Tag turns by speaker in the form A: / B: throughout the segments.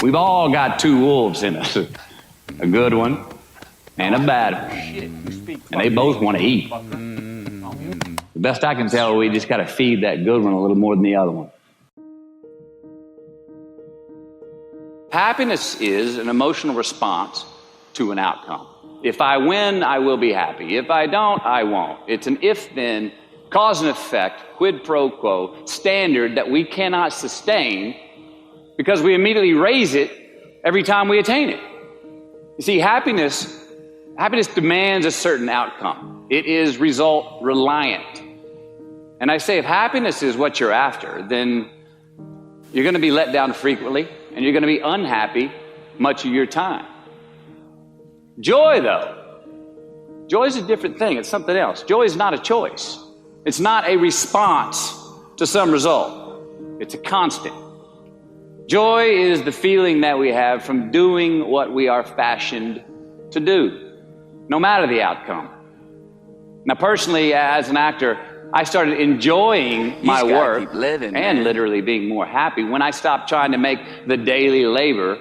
A: We've all got two wolves in us, a good one and a bad one, and they both want to eat. The best I can tell, we just got to feed that good one a little more than the other one. Happiness is an emotional response to an outcome. If I win, I will be happy. If I don't, I won't. It's an if-then, cause and effect, quid pro quo standard that we cannot sustain because we immediately raise it every time we attain it. You see, happiness demands a certain outcome. It is result reliant. And I say if happiness is what you're after, then you're going to be let down frequently and you're going to be unhappy much of your time. Joy, though, joy is a different thing. It's something else. Joy is not a choice. It's not a response to some result. It's a constant. Joy is the feeling that we have from doing what we are fashioned to do, no matter the outcome. Now, personally, as an actor, I started enjoying my work and literally being more happy when I stopped trying to make the daily labor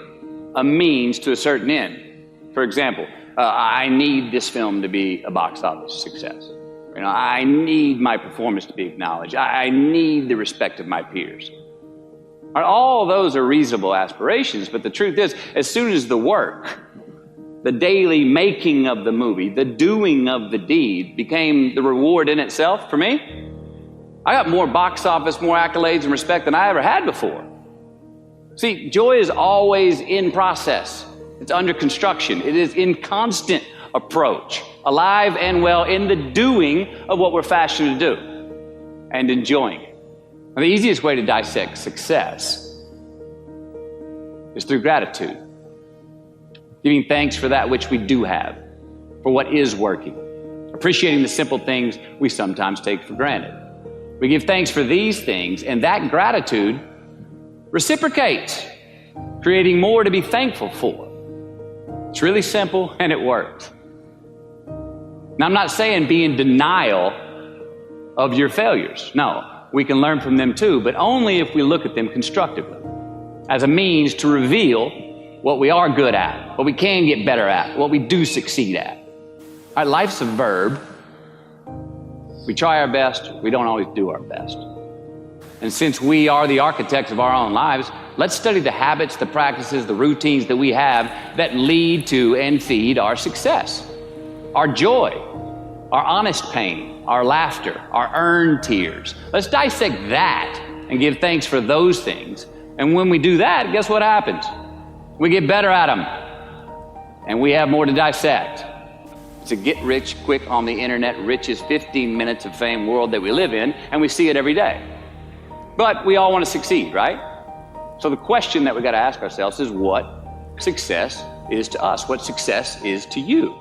A: a means to a certain end. For example, I need this film to be a box office success. I need my performance to be acknowledged. I need the respect of my peers. All those are reasonable aspirations, but the truth is, as soon as the work, the daily making of the movie, the doing of the deed became the reward in itself for me, I got more box office, more accolades and respect than I ever had before. See, joy is always in process. It's under construction. It is in constant approach, alive and well in the doing of what we're fashioned to do and enjoying it. Now, the easiest way to dissect success is through gratitude. Giving thanks for that which we do have, for what is working, appreciating the simple things we sometimes take for granted. We give thanks for these things, and that gratitude reciprocates, creating more to be thankful for. It's really simple, and it works. Now, I'm not saying be in denial of your failures. No, we can learn from them too, but only if we look at them constructively, as a means to reveal what we are good at, what we can get better at, what we do succeed at. All right, life's a verb. We try our best, we don't always do our best. And since we are the architects of our own lives, let's study the habits, the practices, the routines that we have that lead to and feed our success, our joy, our honest pain, our laughter, our earned tears. Let's dissect that and give thanks for those things. And when we do that, guess what happens? We get better at them, and we have more to dissect. It's a get rich quick on the internet, richest 15 minutes of fame world that we live in, and we see it every day. But we all want to succeed, right? So the question that we got to ask ourselves is what success is to us, what success is to you.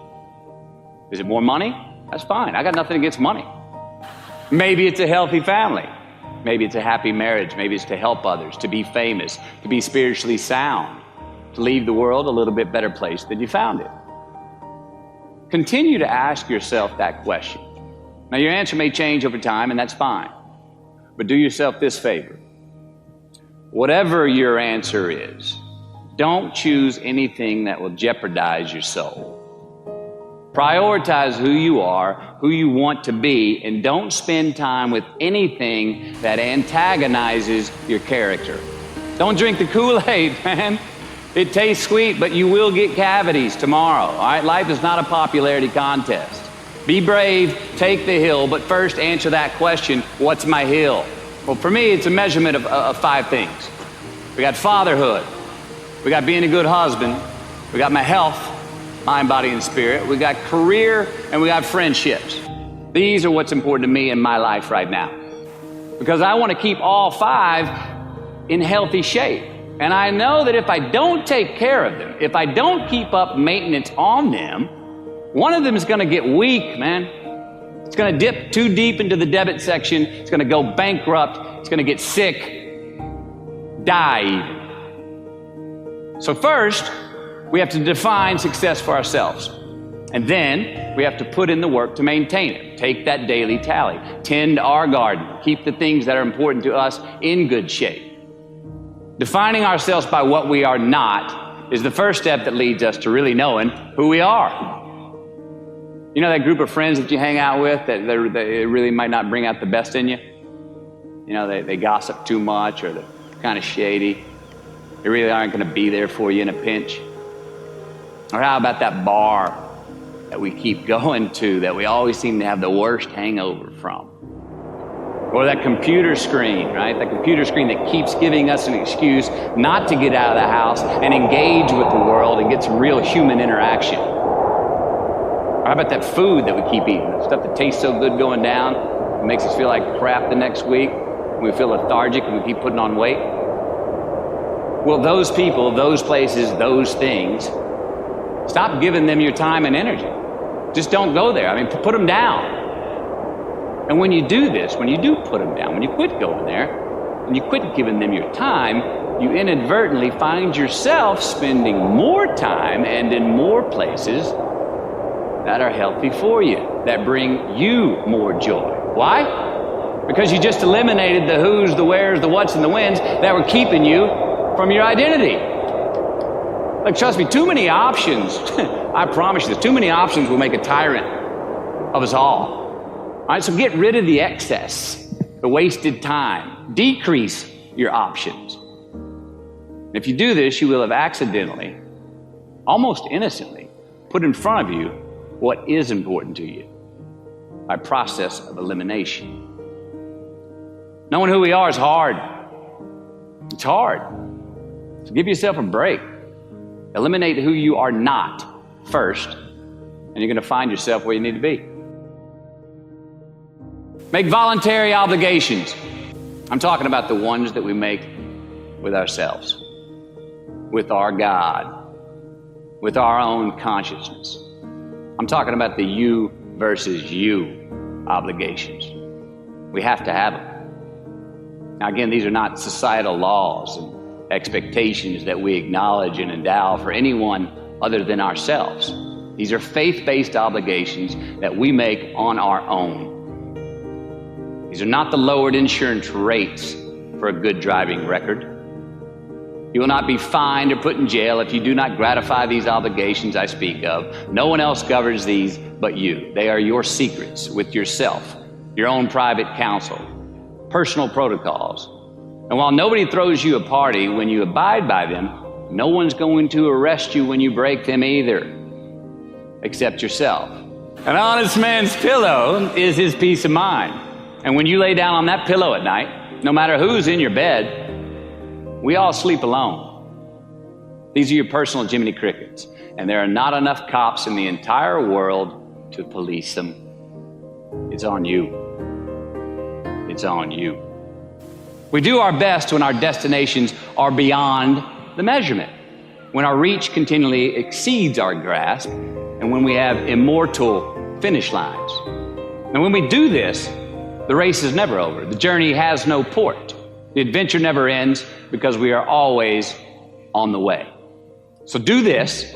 A: Is it more money? That's fine. I got nothing against money. Maybe it's a healthy family. Maybe it's a happy marriage. Maybe it's to help others, to be famous, to be spiritually sound, to leave the world a little bit better place than you found it. Continue to ask yourself that question. Now, your answer may change over time, and that's fine. But do yourself this favor. Whatever your answer is, don't choose anything that will jeopardize your soul. Prioritize who you are, who you want to be, and don't spend time with anything that antagonizes your character. Don't drink the Kool-Aid, man. It tastes sweet, but you will get cavities tomorrow, all right? Life is not a popularity contest. Be brave, take the hill, but first answer that question, what's my hill? Well, for me, it's a measurement of 5 things. We got fatherhood. We got being a good husband. We got my health, mind, body, and spirit. We got career, and we got friendships. These are what's important to me in my life right now. Because I want to keep all 5 in healthy shape. And I know that if I don't take care of them, if I don't keep up maintenance on them, one of them is going to get weak, man. It's going to dip too deep into the debit section. It's going to go bankrupt. It's going to get sick, die even. So first, we have to define success for ourselves. And then we have to put in the work to maintain it. Take that daily tally. Tend our garden. Keep the things that are important to us in good shape. Defining ourselves by what we are not is the first step that leads us to really knowing who we are. You know that group of friends that you hang out with that they really might not bring out the best in you? You know, they gossip too much, or they're kind of shady. They really aren't going to be there for you in a pinch. Or how about that bar that we keep going to that we always seem to have the worst hangover from? Or that computer screen, right? That computer screen that keeps giving us an excuse not to get out of the house and engage with the world and get some real human interaction. Or how about that food that we keep eating? The stuff that tastes so good going down, it makes us feel like crap the next week. We feel lethargic and we keep putting on weight. Well, those people, those places, those things, stop giving them your time and energy. Just don't go there. I mean, put them down. And when you do this, when you do put them down, when you quit going there, when you quit giving them your time, you inadvertently find yourself spending more time and in more places that are healthy for you, that bring you more joy. Why? Because you just eliminated the who's, the where's, the what's, and the when's that were keeping you from your identity. Like, trust me, too many options, I promise you this, too many options will make a tyrant of us all. All right, so get rid of the excess, the wasted time. Decrease your options. If you do this, you will have accidentally, almost innocently, put in front of you what is important to you by process of elimination. Knowing who we are is hard. It's hard. So give yourself a break. Eliminate who you are not first, and you're going to find yourself where you need to be. Make voluntary obligations. I'm talking about the ones that we make with ourselves, with our God, with our own consciousness. I'm talking about the you versus you obligations. We have to have them. Now again, these are not societal laws and expectations that we acknowledge and endow for anyone other than ourselves. These are faith-based obligations that we make on our own. These are not the lowered insurance rates for a good driving record. You will not be fined or put in jail if you do not gratify these obligations I speak of. No one else governs these but you. They are your secrets with yourself, your own private counsel, personal protocols. And while nobody throws you a party when you abide by them, no one's going to arrest you when you break them either, except yourself. An honest man's pillow is his peace of mind. And when you lay down on that pillow at night, no matter who's in your bed, we all sleep alone. These are your personal Jiminy Crickets, and there are not enough cops in the entire world to police them. It's on you. It's on you. We do our best when our destinations are beyond the measurement, when our reach continually exceeds our grasp, and when we have immortal finish lines. And when we do this, the race is never over. The journey has no port. The adventure never ends because we are always on the way. So do this,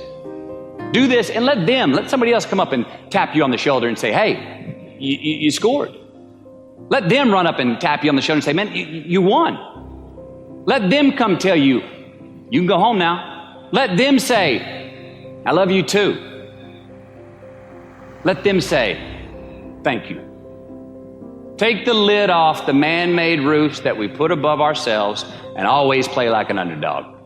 A: and let somebody else come up and tap you on the shoulder and say, hey, you scored. Let them run up and tap you on the shoulder and say, man, you won. Let them come tell you, you can go home now. Let them say, I love you too. Let them say, thank you. Take the lid off the man-made roofs that we put above ourselves and always play like an underdog.